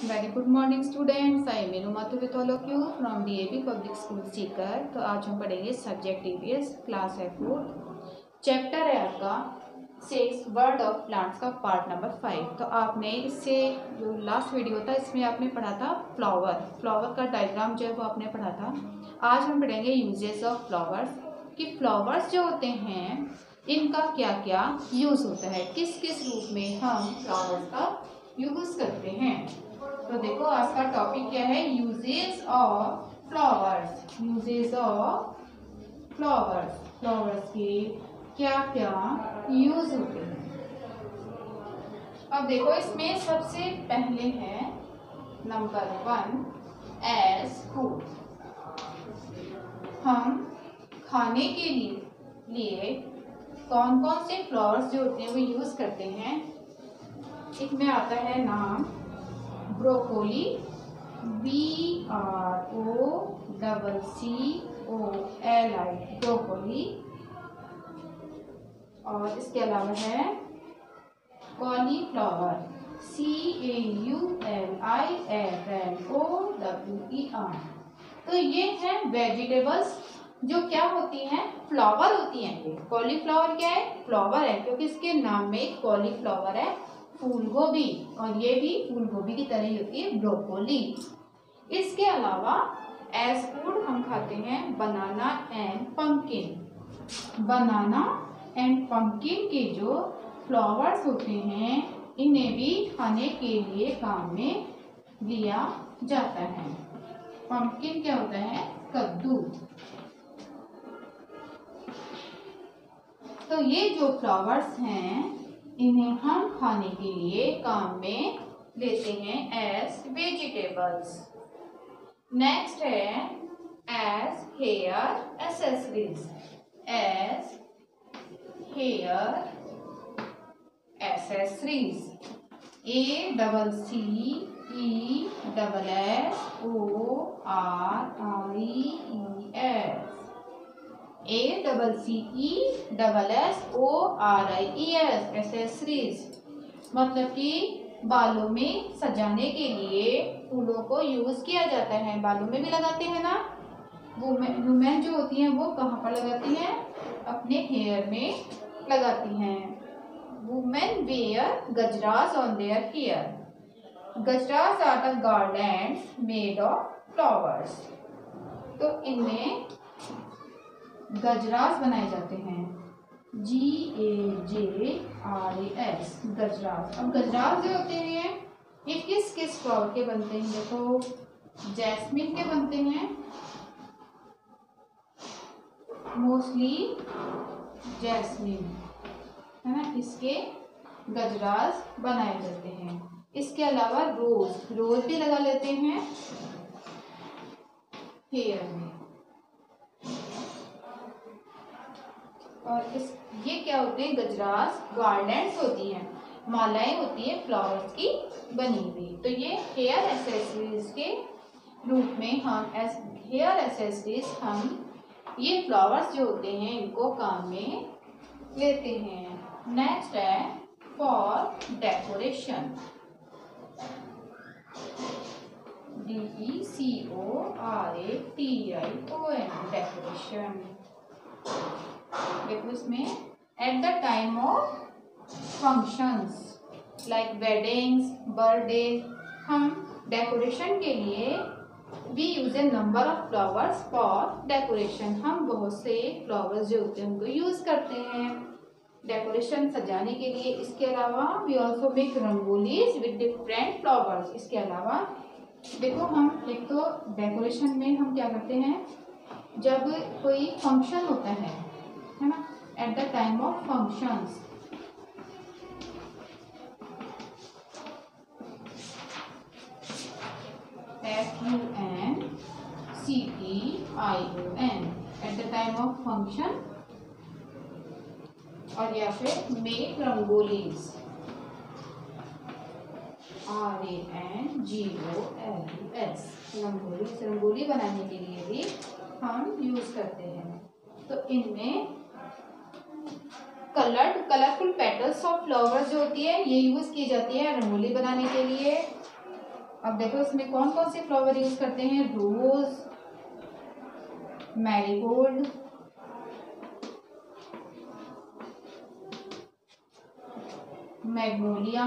Very good morning students. I menu Mathur with all of you from DAV public school Sikar. तो आज हम पढ़ेंगे subject EVS, class है 4, chapter है आपका 6 वर्ड ऑफ प्लांट्स का पार्ट नंबर 5। तो आपने इससे जो लास्ट वीडियो था इसमें आपने पढ़ा था फ्लावर का डायग्राम जो है वो आपने पढ़ा था। आज हम पढ़ेंगे यूजेस ऑफ फ्लावर्स, कि फ्लावर्स जो होते हैं इनका क्या क्या यूज़ होता है, किस किस रूप में हम फ्लावर्स का यूज़ करते हैं। तो देखो आज का टॉपिक क्या है, uses of flowers. Uses of flowers, flowers के क्या क्या यूज होते हैं। अब देखो इसमें सबसे पहले है नंबर 1 एज फूड। हम खाने के लिए कौन कौन से फ्लावर्स जो होते हैं वो यूज करते हैं। इसमें आता है नाम ब्रोकोली, BROCCOLI, ब्रोकोली। और इसके अलावा है कॉलीफ्लावर, CAULIFLOWER। तो ये है वेजिटेबल्स जो क्या होती हैं, फ्लावर होती हैं। ये कॉलीफ्लावर क्या है, फ्लावर है, क्योंकि इसके नाम में कॉलीफ्लावर है, फूल गोभी, और ये भी फूल गोभी की तरह ही होती है ब्रोकोली। इसके अलावा एज फूड हम खाते हैं banana and pumpkin. Banana and pumpkin के जो फ्लावर्स होते हैं इन्हें भी खाने के लिए काम में लिया जाता है। पंपकिन क्या होता है, कद्दू। तो ये जो फ्लावर्स हैं इन्हें हम खाने के लिए काम में लेते हैं एज वेजिटेबल्स। नेक्स्ट है as hair accessories. As hair accessories, ACCESSORIES, accessories. मतलब कि बालों में सजाने के लिए फूलों को यूज किया जाता है। बालों में भी लगाते हैं ना, वुमेन जो होती हैं वो कहाँ पर लगाती हैं, अपने हेयर में लगाती हैं। Women wear gajras on their hair. Gajras are the garlands made of flowers. तो इनमें गजरास बनाए जाते हैं, GAJRAS, गजरास। अब गजरास जो होते हैं ये किस किस फ्लावर के बनते हैं। देखो जैस्मिन के बनते हैं, मोस्टली जैस्मिन है ना, इसके गजरास बनाए जाते हैं। इसके अलावा रोज भी लगा लेते हैं हेयर में। और ये क्या होते हैं, गजरास गार्लैंड्स होती हैं, मालाएं होती हैं फ्लावर्स की बनी हुई। तो ये हेयर एक्सेसरीज के रूप में हम हेयर एक्सेसरीज हम ये फ्लावर्स जो होते हैं इनको काम में लेते हैं। नेक्स्ट है फॉर डेकोरेशन, DECORATION, डेकोरेशन। देखो इसमें at the time of functions like weddings, birthday, हम डेकोरेशन के लिए we use a number of flowers for decoration. हम बहुत से फ्लावर्स जो होते हैं उनको यूज करते हैं डेकोरेशन सजाने के लिए। इसके अलावा we also make rangolis with different flowers. इसके अलावा देखो हम एक तो डेकोरेशन में हम क्या करते हैं, जब कोई फंक्शन होता है ना, eight the time of functions FUNCTION, eight the time of function, और या फिर मेक रंगोलीज RANGOLIS, रंगोली बनाने के लिए भी हम यूज करते हैं। तो इनमें कलरफुल पेटल्स ऑफ फ्लावर्स जो होती है ये यूज की जाती है रंगोली बनाने के लिए। अब देखो इसमें कौन कौन से फ्लावर यूज करते हैं, रोज, मैरीगोल्ड, मैग्नोलिया,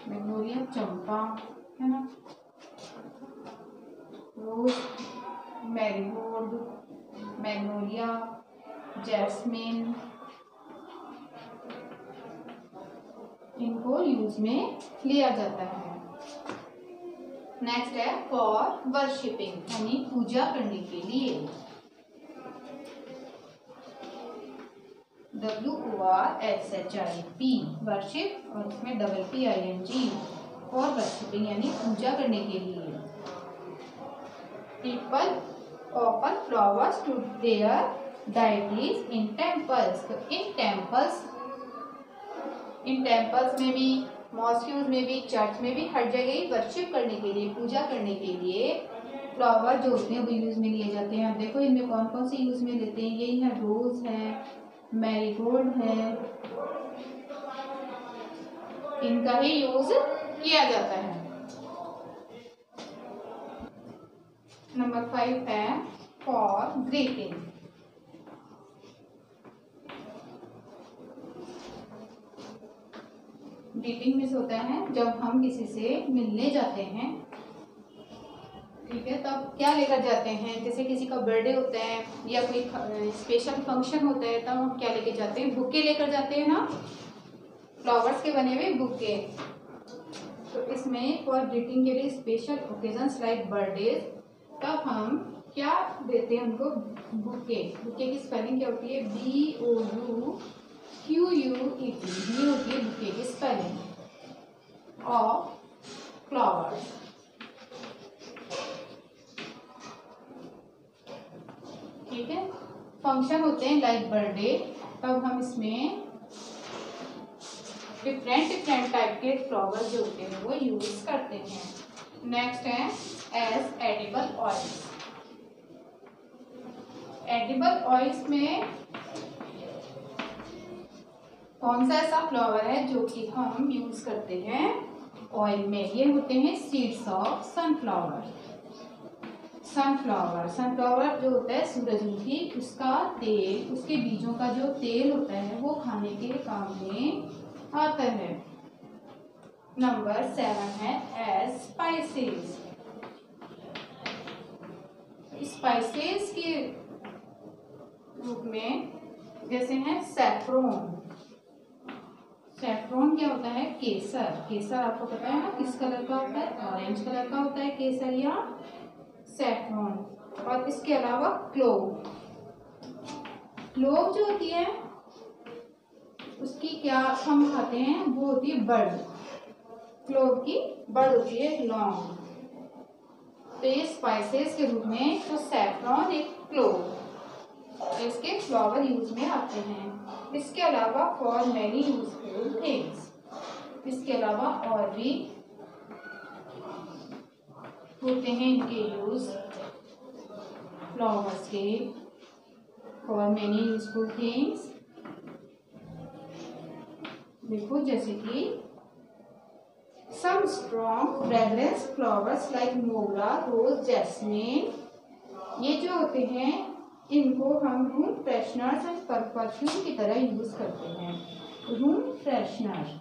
मैग्नोलिया चंपा है ना, रोज, मैरीगोल्ड, मैग्नोलिया, जैस्मिन, इनको यूज में लिया जाता है। नेक्स्ट है फॉर वर्शिपिंग, यानी पूजा करने के लिए, WORSHIP, वर्शिप, और इसमें PPING, फॉर वर्शिपिंग यानी पूजा करने के लिए। People offer flowers to their deities in temples, तो इन टेम्पल्स में भी, मॉस्क्यूज में भी, चर्च में भी, हर जगह ही वर्शिप करने के लिए, पूजा करने के लिए फ्लावर जो होते हैं वो यूज में लिए जाते हैं। अब देखो इनमें कौन कौन से यूज में लेते हैं, यही है, रोज है, मैरीगोल्ड है, इनका ही यूज किया जाता है। नंबर 5 है फॉर ग्रीटिंग। ग्रीटिंग मीन्स होता है जब हम किसी से मिलने जाते हैं, ठीक है, तब क्या लेकर जाते हैं, जैसे किसी का बर्थडे होता है या कोई स्पेशल फंक्शन होता है, तब हम क्या लेके जाते हैं, बुके लेकर जाते हैं ना, फ्लावर्स के बने हुए बुके। तो इसमें फॉर ग्रीटिंग के लिए स्पेशल ओकेजन्स लाइक बर्थडे, तब हम क्या देते हैं उनको, बुके। बुके की स्पेलिंग क्या होती है, BOUQUET, ये होती है बुके की स्पेलिंग ऑफ फ्लावर्स। ठीक है, फंक्शन होते हैं लाइक बर्थडे, तब हम इसमें डिफरेंट टाइप के फ्लावर्स जो होते हैं वो यूज करते हैं। नेक्स्ट है as edible oils. Edible oils में कौन सा ऐसा फ्लावर है जो कि हम यूज करते हैं ऑयल में, ये होते हैं सीड्स ऑफ सनफ्लावर। सनफ्लावर जो होता है सूरजमुखी, उसका तेल, उसके बीजों का जो तेल होता है वो खाने के काम में आता है। नंबर 7 है एज स्पाइसेस। स्पाइसेस के रूप में जैसे हैं सैफ्रॉन। सैफ्रॉन क्या होता है, केसर। केसर आपको पता है ना किस कलर का होता है, ऑरेंज कलर का होता है केसर या सैफ्रॉन। और इसके अलावा क्लोव। क्लोव जो होती है उसकी क्या हम खाते हैं, वो होती है बर्ड। क्लोव की बर्ड होती है लॉन्ग। तो ये स्पाइसेस के रूप में तो सैफ्रॉन, एक क्लोव, इसके फ्लावर यूज में आते हैं। इसके अलावा फॉर मैनी यूजफुल थिंग्स, इसके अलावा और भी होते हैं इनके यूज फ्लावर्स के फॉर मैनी यूजफुल थिंग्स। देखो जैसे कि some strong fragrance flowers like mogra, rose, jasmine, ये जो होते हैं इनको हम रूम फ्रेशनर्स और परफ्यूम की तरह यूज करते हैं। Room freshener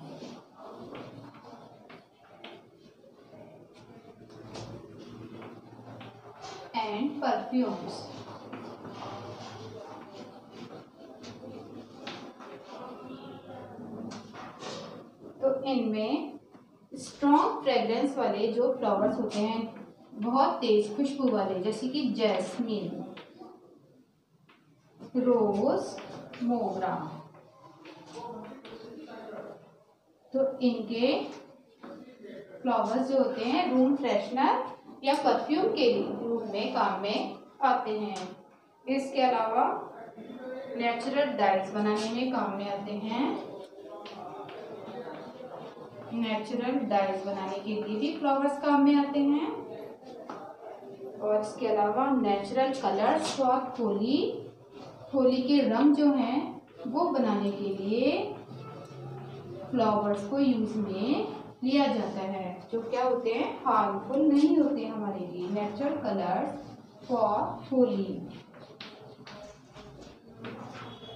and perfumes. तो इनमें स्ट्रॉन्ग फ्रेग्रेंस वाले जो फ्लावर्स होते हैं, बहुत तेज खुशबू वाले, जैसे कि जैस्मिन, रोज, मोगरा, तो इनके फ्लावर्स जो होते हैं रूम फ्रेशनर या परफ्यूम के रूप में काम में आते हैं। इसके अलावा नेचुरल डाइज बनाने में काम में आते हैं। नेचुरल डाइज बनाने के लिए भी फ्लावर्स काम में आते हैं। और इसके अलावा natural colours for Holi, Holi के रंग जो हैं वो बनाने के लिए फ्लावर्स को यूज में लिया जाता है, जो क्या होते हैं, हार्मफुल नहीं होते हमारे लिए। Natural colours for Holi,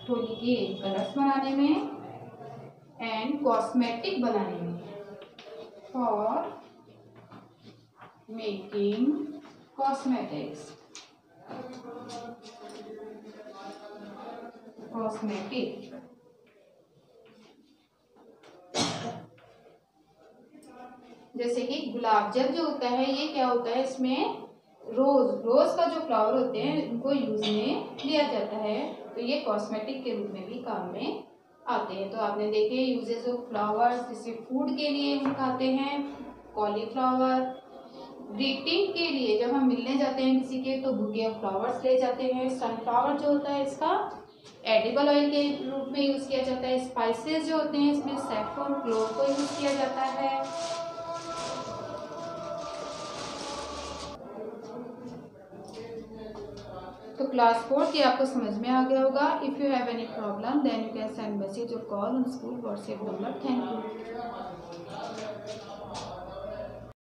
Holi के कलर्स बनाने में एंड कॉस्मेटिक बनाने में, फॉर मेकिंग कॉस्मेटिक्स, कॉस्मेटिक। जैसे कि गुलाब जल जो होता है, ये क्या होता है, इसमें रोज का जो फ्लावर होते हैं उनको यूज में लिया जाता है, तो ये कॉस्मेटिक के रूप में भी काम में आते हैं। तो आपने देखे यूजेस ऑफ फ्लावर्स, जैसे फूड के लिए हम खाते हैं कॉलीफ्लावर, ग्रीटिंग के लिए जब हम मिलने जाते हैं किसी के तो बुके ऑफ फ्लावर्स ले जाते हैं। सनफ्लावर जो होता है इसका एडिबल ऑयल के रूप में यूज किया जाता है। स्पाइसेस जो होते हैं इसमें सैफरन, क्लोव को यूज किया जाता है। तो क्लास 4 की आपको समझ में आ गया होगा। If you have any problem then you can send message और call on school WhatsApp number. Thank you.